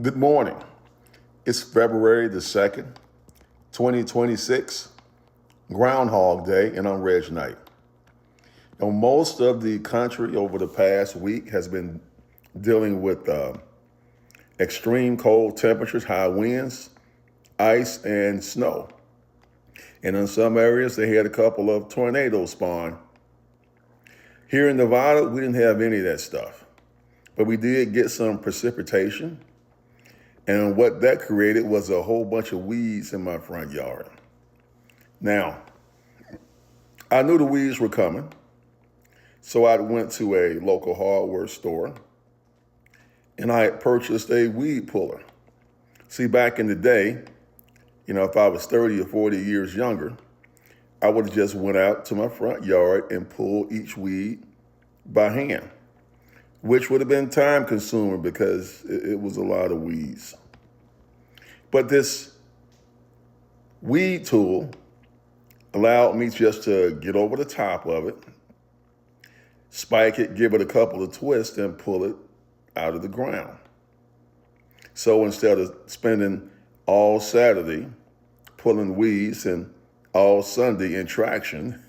Good morning. It's February the 2nd, 2026, Groundhog Day, and I'm Reg Knight. Now, most of the country over the past week has been dealing with extreme cold temperatures, high winds, ice, and snow. And in some areas, they had a couple of tornadoes spawn. Here in Nevada, we didn't have any of that stuff, but we did get some precipitation. And what that created was a whole bunch of weeds in my front yard. Now, I knew the weeds were coming, so I went to a local hardware store and I had purchased a weed puller. See, back in the day, if I was 30 or 40 years younger, I would have just went out to my front yard and pulled each weed by hand, which would have been time consuming because it was a lot of weeds. But this weed tool allowed me just to get over the top of it, spike it, give it a couple of twists, and pull it out of the ground. So instead of spending all Saturday pulling weeds and all Sunday in traction,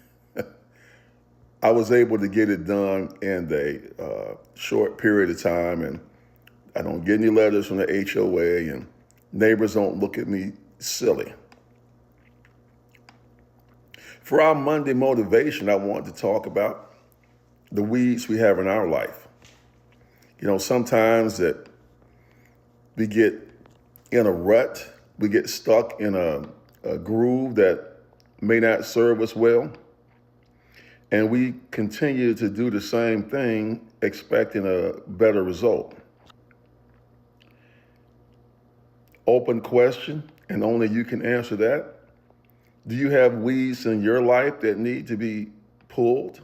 I was able to get it done in a short period of time, and I don't get any letters from the HOA, and neighbors don't look at me silly. For our Monday motivation, I want to talk about the weeds we have in our life. Sometimes that we get in a rut, we get stuck in a groove that may not serve us well, and we continue to do the same thing expecting a better result. Open question, and only you can answer that. Do you have weeds in your life that need to be pulled,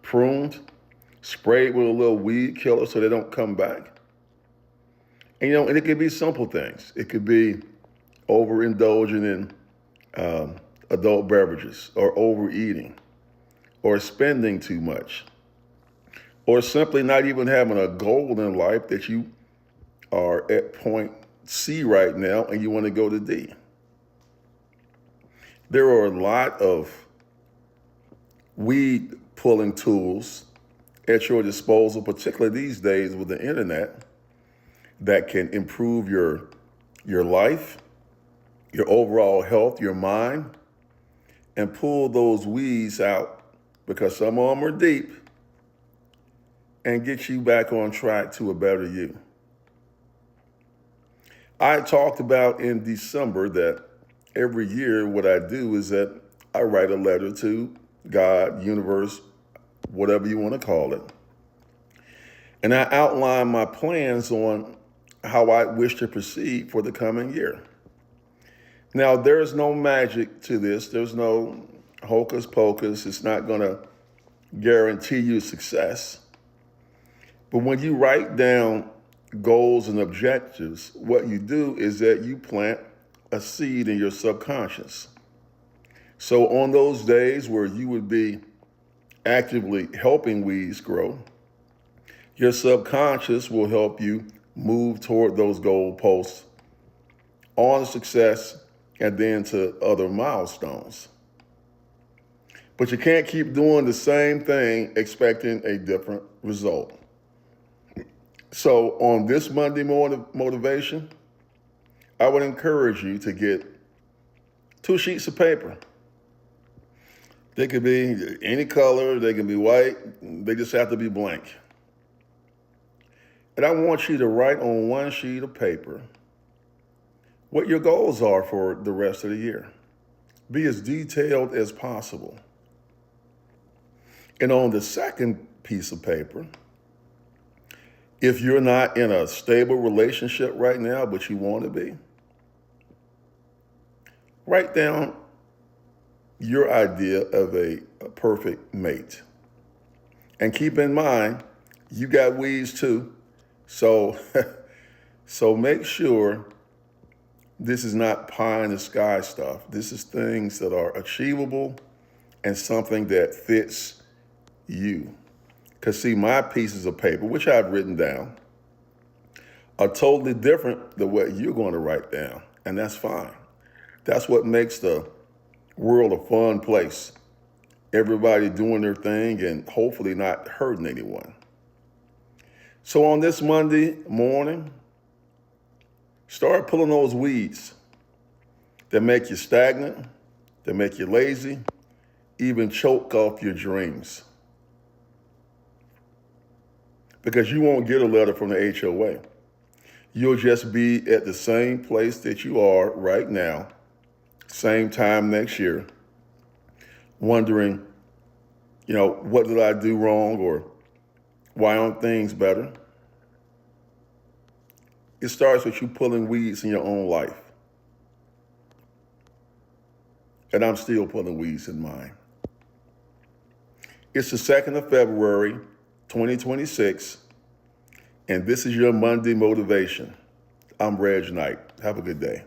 pruned, sprayed with a little weed killer so they don't come back? And it could be simple things. It could be overindulging in adult beverages, or overeating, or spending too much, or simply not even having a goal in life that you are at point C right now and you want to go to D. There are a lot of weed pulling tools at your disposal, particularly these days with the internet, that can improve your life, your overall health, your mind, and pull those weeds out, because some of them are deep, and get you back on track to a better you. I talked about in December that every year what I do is that I write a letter to God, universe, whatever you want to call it. And I outline my plans on how I wish to proceed for the coming year. Now, there's no magic to this. There's no hocus pocus. It's not going to guarantee you success. But when you write down goals and objectives, what you do is that you plant a seed in your subconscious. So on those days where you would be actively helping weeds grow, your subconscious will help you move toward those goalposts on to success and then to other milestones. But you can't keep doing the same thing expecting a different result. So on this Monday motivation, I would encourage you to get 2 sheets of paper. They could be any color, they can be white, they just have to be blank. And I want you to write on 1 sheet of paper what your goals are for the rest of the year. Be as detailed as possible. And on the second piece of paper, if you're not in a stable relationship right now, but you want to be, write down your idea of a perfect mate. And keep in mind, you got weeds too. So make sure this is not pie in the sky stuff. This is things that are achievable and something that fits you. Because see, my pieces of paper, which I've written down, are totally different than what you're going to write down. And that's fine. That's what makes the world a fun place. Everybody doing their thing and hopefully not hurting anyone. So on this Monday morning, start pulling those weeds that make you stagnant, that make you lazy, even choke off your dreams. Because you won't get a letter from the HOA. You'll just be at the same place that you are right now, same time next year, wondering, what did I do wrong, or why aren't things better? It starts with you pulling weeds in your own life. And I'm still pulling weeds in mine. It's the 2nd of February, 2026, and this is your Monday Motivation. I'm Reg Knight. Have a good day.